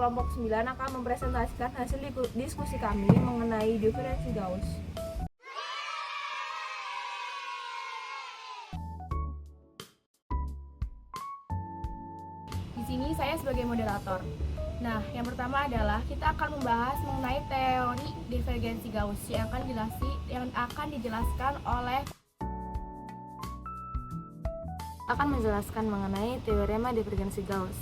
kelompok 9 akan mempresentasikan hasil diskusi kami mengenai diferensi Gauss. Di sini saya sebagai moderator. Nah, yang pertama adalah kita akan membahas mengenai teori divergensi Gauss yang akan dijelaskan oleh mengenai teorema divergensi Gauss.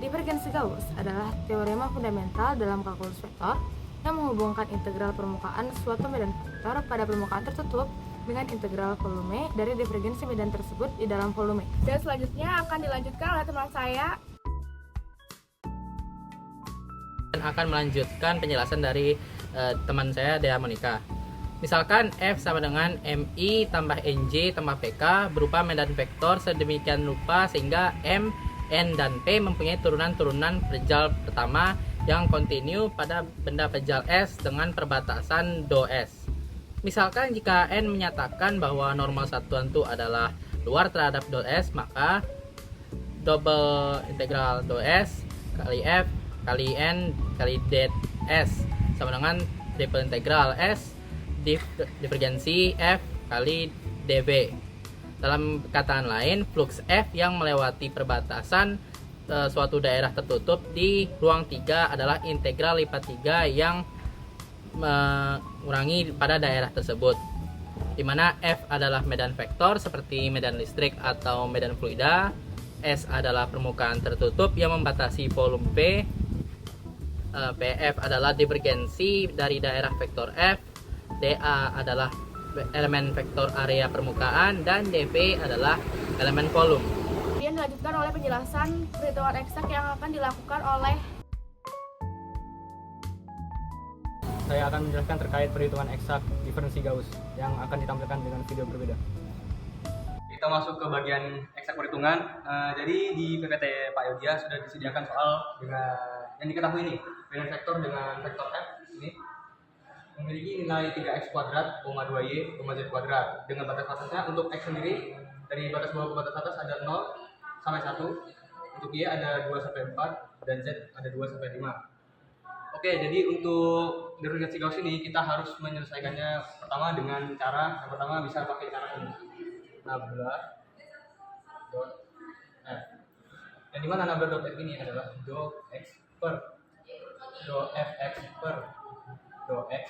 Divergensi Gauss adalah teorema fundamental dalam kalkulus vektor yang menghubungkan integral permukaan suatu medan vektor pada permukaan tertutup dengan integral volume dari divergensi medan tersebut di dalam volume. Dan selanjutnya akan dilanjutkan oleh teman saya dan akan melanjutkan penjelasan dari teman saya Dea Monika. Misalkan F sama dengan MI tambah NJ tambah PK berupa medan vektor sedemikian rupa sehingga M, N, dan P mempunyai turunan-turunan pejal pertama yang kontinu pada benda pejal S dengan perbatasan do S. Misalkan jika N menyatakan bahwa normal satuan itu adalah luar terhadap do S, maka double integral do S kali F kali N kali D S sama dengan triple integral S divergensi F kali dV. Dalam perkataan lain, flux F yang melewati perbatasan suatu daerah tertutup di ruang 3 adalah integral lipat 3 yang mengurangi pada daerah tersebut, di mana F adalah medan vektor seperti medan listrik atau medan fluida, S adalah permukaan tertutup yang membatasi volume P, PF adalah divergensi dari daerah vektor F, dA adalah elemen vektor area permukaan, dan dV adalah elemen volume. Kemudian dilanjutkan oleh penjelasan perhitungan eksak yang akan dilakukan oleh saya akan menjelaskan terkait perhitungan eksak diferensi Gauss yang akan ditampilkan dengan video berbeda. Kita masuk ke bagian eksak perhitungan. Jadi di PPT Pak Yodia sudah disediakan soal dengan yang diketahui ini, medan vektor dengan vektor F ini memiliki nilai 3x kuadrat, 2y, z kuadrat. Dengan batas-batasnya untuk x sendiri dari batas bawah ke batas atas ada 0 sampai 1, untuk y ada 2 sampai 4, dan z ada 2 sampai 5. Oke, jadi untuk divergensi Gauss ini kita harus menyelesaikannya pertama dengan cara yang pertama bisa pakai cara ini, nabla dot f. Yang dimana nabla dot f ini adalah do x per do fx per do x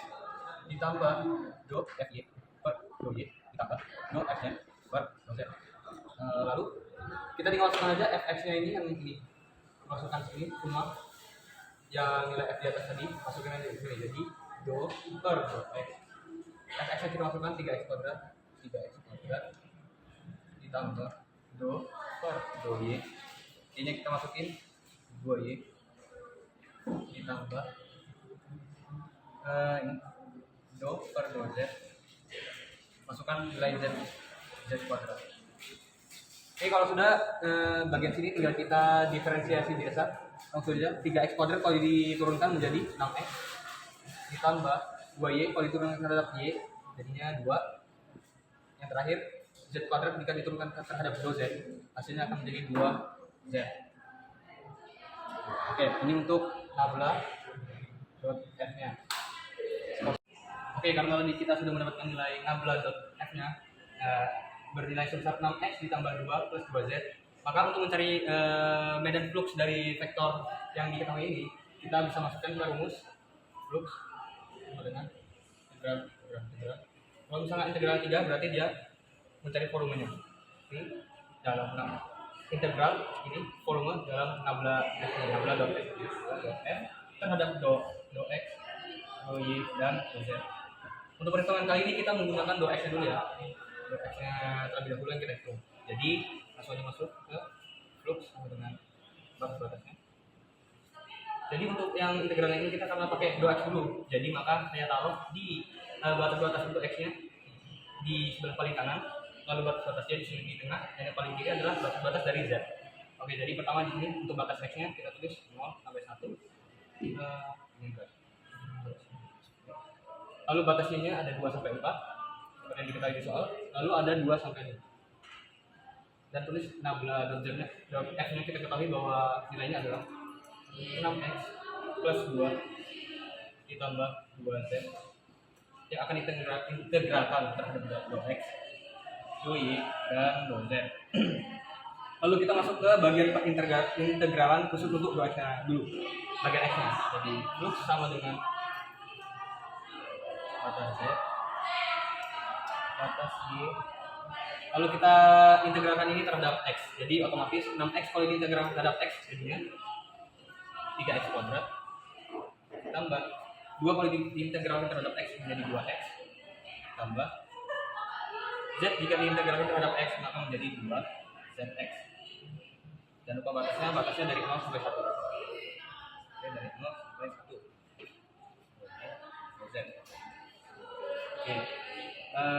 ditambah do fy per do y ditambah do f-nya per do z. Lalu kita tinggal masukkan aja fx-nya ini yang ini, masukkan sini semua yang nilai f di atas tadi, masukkan aja di sini, jadi do per do x. Fx-nya kita masukkan 3x kuadrat ditambah do per do y. Ini kita masukin 2y ditambah ini do per do z, masukkan nilai z kuadrat. Oke, kalau sudah bagian sini tinggal kita diferensiasi biasa, langsung saja 3x kuadrat kalau diturunkan menjadi 6x ditambah 2y kalau diturunkan terhadap y jadinya 2. Yang terakhir z kuadrat jika diturunkan terhadap do z hasilnya akan menjadi 2z. Oke, ini untuk nabla dot f-nya. Oke, karena tadi kita sudah mendapatkan nilai nabla dot f-nya bernilai sebesar 6x ditambah 2 plus 2z, maka untuk mencari medan flux dari vektor yang diketahui ini, kita bisa masukkan ke rumus flux sama dengan integral. Kalau misalnya integral 3 berarti dia mencari volumenya. Ini dalam integral ini volume dalam nabla dot f terhadap do x, do y, dan do z. Untuk perhitungan kali ini kita menggunakan do x-nya dulu ya. Do x-nya terlebih dahulu yang kita hitung. Jadi langsung aja masuk ke flux sama dengan batas-batasnya. Jadi untuk yang integralnya ini kita akan pakai do x dulu. Jadi maka saya taruh di batas-batas untuk x-nya di sebelah paling kanan, lalu batas-batasnya di sini di tengah, dan yang paling kiri adalah batas-batas dari z. Oke, jadi pertama di sini untuk batas x-nya kita tulis 0 sampai 1. Lalu batas y-nya ada 2 sampai 4 seperti yang diketahui di soal. Lalu ada 2 sampai 5. Dan tulis nabla dot z-nya, f-nya kita ketahui bahwa nilainya adalah 6x plus 2 ditambah 2z yang akan integralkan terhadap 2x, 2y, dan 2z. Lalu kita masuk ke bagian integralan khusus untuk 2x-nya dulu. Bagian x-nya. Jadi flux sama dengan batas z batas y. Lalu kita integralkan ini terhadap x. Jadi otomatis 6x kalau diintegralkan terhadap x jadinya 3x kuadrat tambah 2 kalau diintegralkan terhadap x menjadi 2x tambah z jika diintegralkan terhadap x maka menjadi 2zx. Jangan lupa batasnya dari 0 sampai 1. Oke, dari 0 sampai 1. Z. Oke.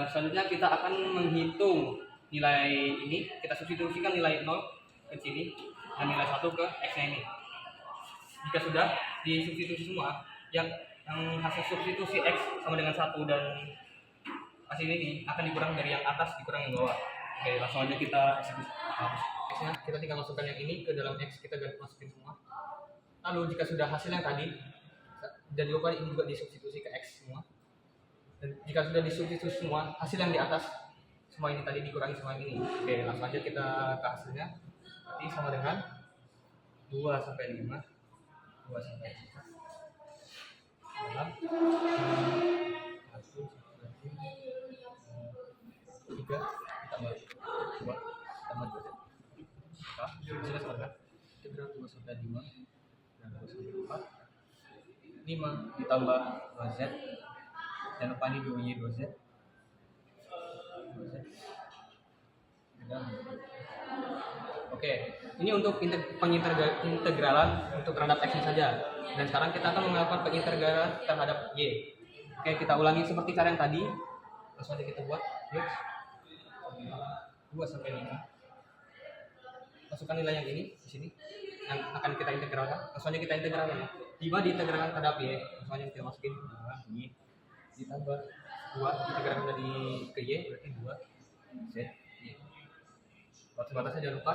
Selanjutnya kita akan menghitung nilai ini. Kita substitusikan nilai 0 ke sini dan nilai 1 ke x-nya ini. Jika sudah disubstitusi semua, yang hasil substitusi x sama dengan 1 dan hasil ini akan dikurang dari yang atas dikurang yang bawah. Oke, langsung aja kita eksekusi. Kita tinggal masukkan yang ini ke dalam x, kita masukin semua. Lalu jika sudah hasil yang tadi, dan lupa ini juga disubstitusi ke x semua. Dan jika sudah disubstitusi semua, hasil yang di atas semua ini tadi dikurangi semua ini. Oke, langsung aja kita ke hasilnya. Berarti sama dengan 2 sampai 5, 2 sampai 5 dalam 1 3 ditambah 2 tambah 2. Sudah selesai. Integral 2 sampai 5 dan 2 sampai 4. 5 ditambah 2z. Jangan lupa ini 2y 2z. 2z. Oke, ini untuk pengintegralan untuk terhadap x saja. Dan sekarang kita akan melakukan pengintegralan terhadap y. Oke, kita ulangi seperti cara yang tadi. Langsung aja kita buat. Yuk. 2 sampai 5. Masukkan nilai yang ini di sini yang akan kita integralkan. Langsung aja kita integralkan. 5 diintegralkan terhadap y. Langsung aja kita masukin 2 y ditambah 2 integralkan dari ke y berarti 2 z y. Batas-batasnya jangan lupa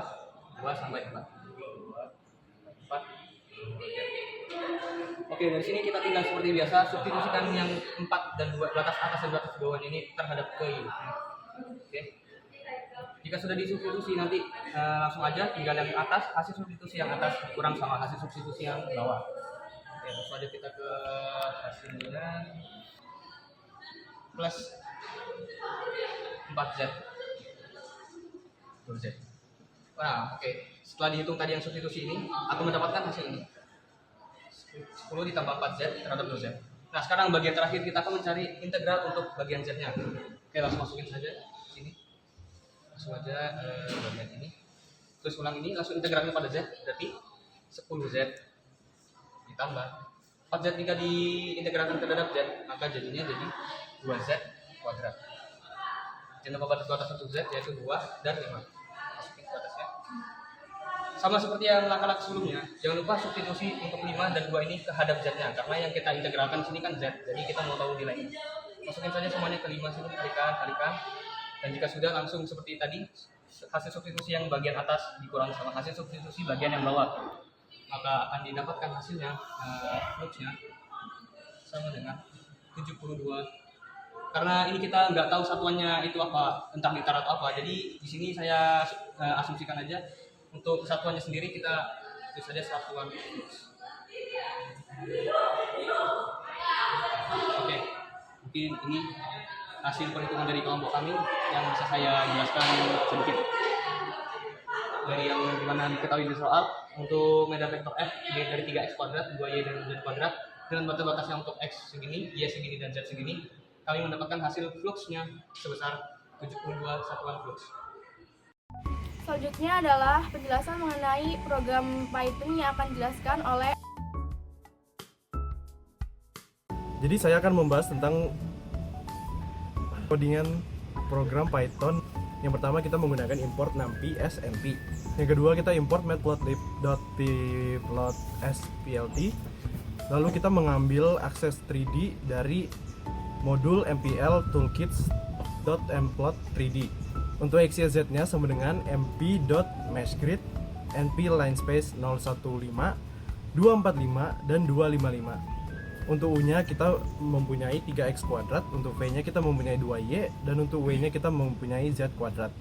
2 sampai 4. 2 4. Oke, dari sini kita tinggal seperti biasa substitusikan yang 4 dan 2 batas atas dan batas bawah ini terhadap ke y. Oke. Jika sudah disubstitusi nanti langsung aja tinggal yang atas, hasil substitusi yang atas kurang sama hasil substitusi yang bawah. Oke, langsung aja kita ke hasilnya plus 4z 2z. Nah, oke. Setelah dihitung tadi yang substitusi ini, aku mendapatkan hasil ini 10 ditambah 4z terhadap 2z. Nah, sekarang bagian terakhir kita akan mencari integral untuk bagian z-nya. Oke, langsung masukin saja sini. Langsung aja bagian ini. Terus ulang ini langsung integralkan pada z, berarti 10z ditambah 4z jika diintegralkan terhadap z, maka jadinya jadi 2z kuadrat. Jangan lupa batas-batas untuk z yaitu 2 dan 5. Masukin batasnya. Sama seperti yang langkah-langkah sebelumnya, jangan lupa substitusi untuk 5 dan 2 ini terhadap z-nya, karena yang kita integralkan sini kan z, jadi kita mau tahu nilainya. Masukin saja semuanya ke 5 sini, kalikan. Dan jika sudah langsung seperti tadi, hasil substitusi yang bagian atas dikurang sama hasil substitusi bagian yang bawah, maka akan didapatkan hasilnya fluxnya sama dengan 72. Karena ini kita nggak tahu satuannya itu apa, entah liter atau apa, jadi di sini saya asumsikan aja untuk satuannya sendiri kita itu saja satuan flux. Oke, mungkin ini hasil perhitungan dari kelompok kami yang bisa saya jelaskan sedikit dari yang dimana diketahui di soal. Untuk medan vektor f dari 3x kuadrat, 2y dan z kuadrat dengan batas-batasnya untuk x segini, y segini dan z segini, kami mendapatkan hasil fluxnya sebesar 72 satuan flux. Selanjutnya adalah penjelasan mengenai program Python yang akan dijelaskan oleh. Jadi saya akan membahas tentang codingan program Python. Yang pertama kita menggunakan import numpy snp. Yang kedua kita import matplotlib.pyplot_splt. Lalu kita mengambil akses 3D dari modul mpl toolkits.mplot3d. Untuk xyz-nya sama dengan mp.meshgrid np linespace 015 2 245, dan 255. Untuk U-nya kita mempunyai 3x kuadrat, untuk V-nya kita mempunyai 2y, dan untuk W-nya kita mempunyai z kuadrat.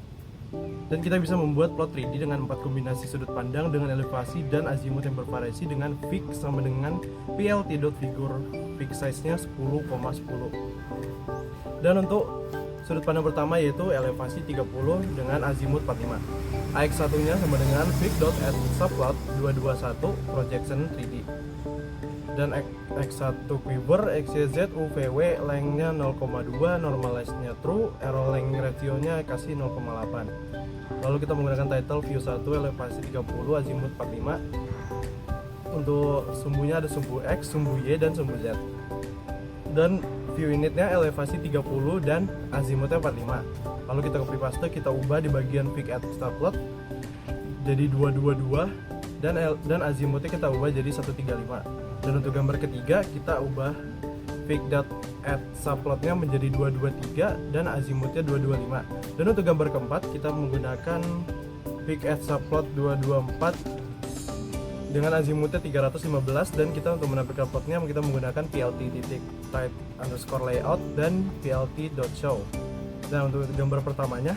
Dan kita bisa membuat plot 3D dengan 4 kombinasi sudut pandang dengan elevasi dan azimut yang bervariasi dengan fix sama dengan plt.figure fix size-nya 10,10. Dan untuk sudut pandang pertama yaitu elevasi 30 dengan azimut 45. AX1 nya sama dengan fix.add subplot 221 projection 3D. Dan X1 quiver, XYZ, UVW, length-nya 0,2, normalize-nya true, error length ratio-nya kasih 0,8. Lalu kita menggunakan title view 1, elevasi 30, azimut 45. Untuk sumbunya ada sumbu X, sumbu Y, dan sumbu Z. Dan view unitnya elevasi 30 dan azimutnya 45. Lalu kita copy paste, kita ubah di bagian fix at subplot jadi 222 dan azimutnya kita ubah jadi 135. Dan untuk gambar ketiga kita ubah fix.add subplotnya menjadi 223 dan azimutnya 225. Dan untuk gambar keempat kita menggunakan fix.add subplot 224 dengan azimutnya 315, dan kita untuk menampilkan plotnya kita menggunakan plt.type_layout dan plt.show. Nah, untuk gambar pertamanya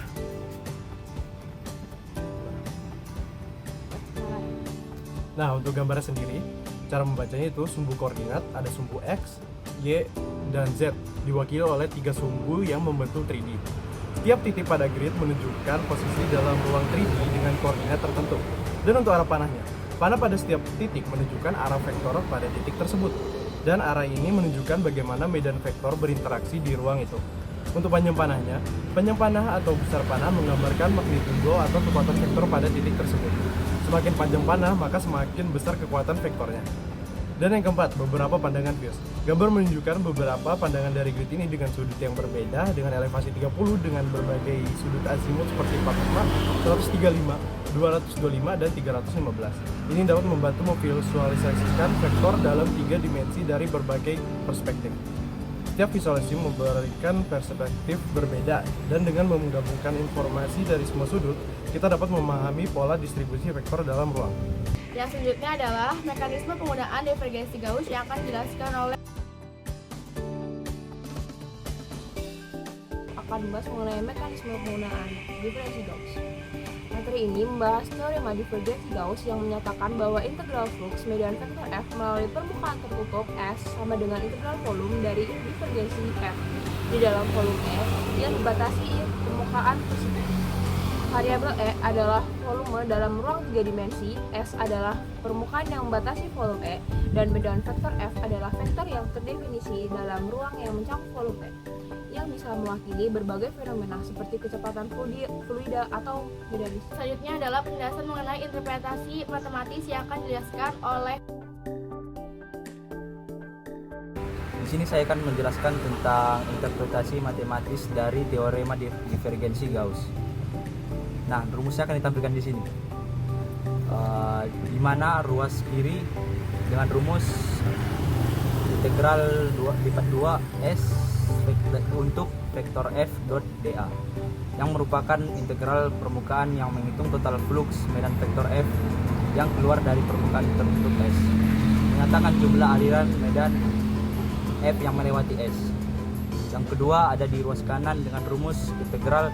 untuk gambarnya sendiri, cara membacanya itu sumbu koordinat ada sumbu X, Y, dan Z diwakili oleh 3 sumbu yang membentuk 3D. Setiap titik pada grid menunjukkan posisi dalam ruang 3D dengan koordinat tertentu. Dan untuk arah panahnya, panah pada setiap titik menunjukkan arah vektor pada titik tersebut. Dan arah ini menunjukkan bagaimana medan vektor berinteraksi di ruang itu. Untuk panjang panahnya, panjang panah atau besar panah menggambarkan magnitudo atau kekuatan vektor pada titik tersebut. Semakin panjang panah, maka semakin besar kekuatan vektornya. Dan yang keempat, beberapa pandangan views. Gambar menunjukkan beberapa pandangan dari grid ini dengan sudut yang berbeda, dengan elevasi 30, dengan berbagai sudut azimut seperti 45, 135, 225, dan 315. Ini dapat membantu memvisualisasikan vektor dalam 3 dimensi dari berbagai perspektif. Setiap visualisasi memberikan perspektif berbeda, dan dengan menggabungkan informasi dari semua sudut, kita dapat memahami pola distribusi vektor dalam ruang. Yang selanjutnya adalah mekanisme penggunaan divergensi Gauss yang akan dijelaskan oleh membahas mengenai mekanisme penggunaan divergensi Gauss. Materi ini membahas teorema divergensi Gauss yang menyatakan bahwa integral flux median vektor F melalui permukaan tertutup S sama dengan integral volume dari divergensi F di dalam volume E yang dibatasi permukaan tersebut. Variabel E adalah volume dalam ruang 3 dimensi, S adalah permukaan yang membatasi volume E, dan medan vektor F adalah vektor yang terdefinisi dalam ruang yang mencakup volume E, yang bisa mewakili berbagai fenomena seperti kecepatan fluida atau medan listrik. Selanjutnya adalah penjelasan mengenai interpretasi matematis yang akan dijelaskan oleh. Di sini saya akan menjelaskan tentang interpretasi matematis dari teorema divergensi Gauss. Nah, rumusnya akan ditampilkan di sini. Di mana ruas kiri dengan rumus integral 2 S untuk vektor F dot dA yang merupakan integral permukaan yang menghitung total flux medan vektor F yang keluar dari permukaan tertutup S, menyatakan jumlah aliran medan F yang melewati S. Yang kedua ada di ruas kanan dengan rumus integral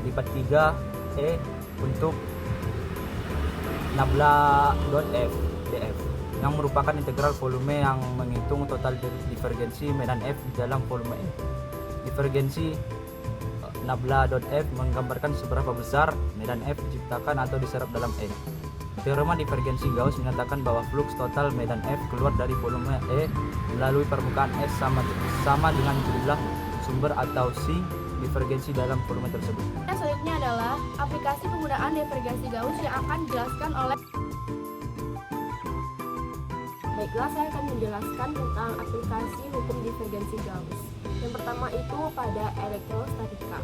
lipat 3 E untuk nabla dot F dF yang merupakan integral volume yang menghitung total divergensi medan F di dalam volume E. Divergensi nabla dot F menggambarkan seberapa besar medan F diciptakan atau diserap dalam E. Teorema divergensi Gauss menyatakan bahwa flux total medan F keluar dari volume E melalui permukaan S sama dengan jumlah sumber atau C divergensi dalam volume tersebut. Yang selanjutnya adalah aplikasi penggunaan divergensi Gauss yang akan dijelaskan oleh. Baiklah, saya akan menjelaskan tentang aplikasi hukum divergensi Gauss. Yang pertama itu pada elektrostatika.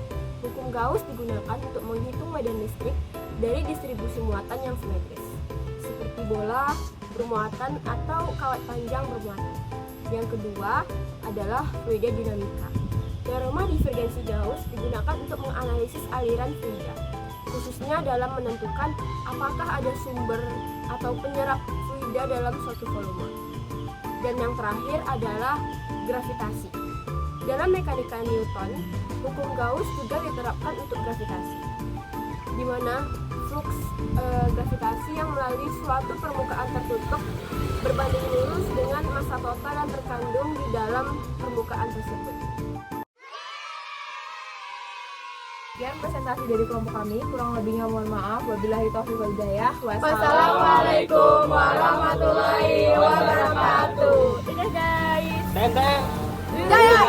Hukum Gauss digunakan untuk menghitung medan listrik dari distribusi muatan yang simetris, seperti bola bermuatan atau kawat panjang bermuatan. Yang kedua adalah fluida dinamika. Teorema divergensi Gauss digunakan untuk menganalisis aliran fluida, khususnya dalam menentukan apakah ada sumber atau penyerap fluida ada dalam suatu volume. Dan yang terakhir adalah gravitasi. Dalam mekanika Newton, hukum Gauss juga diterapkan untuk gravitasi, di mana fluks gravitasi yang melalui suatu permukaan tertutup berbanding lurus dengan massa total yang terkandung di dalam permukaan tersebut. Sekian presentasi dari kelompok kami, kurang lebihnya mohon maaf. Wabillahi taufiq wal hidayah. Wassalamualaikum warahmatullahi wabarakatuh. Dadah guys. Teteh. Dadah.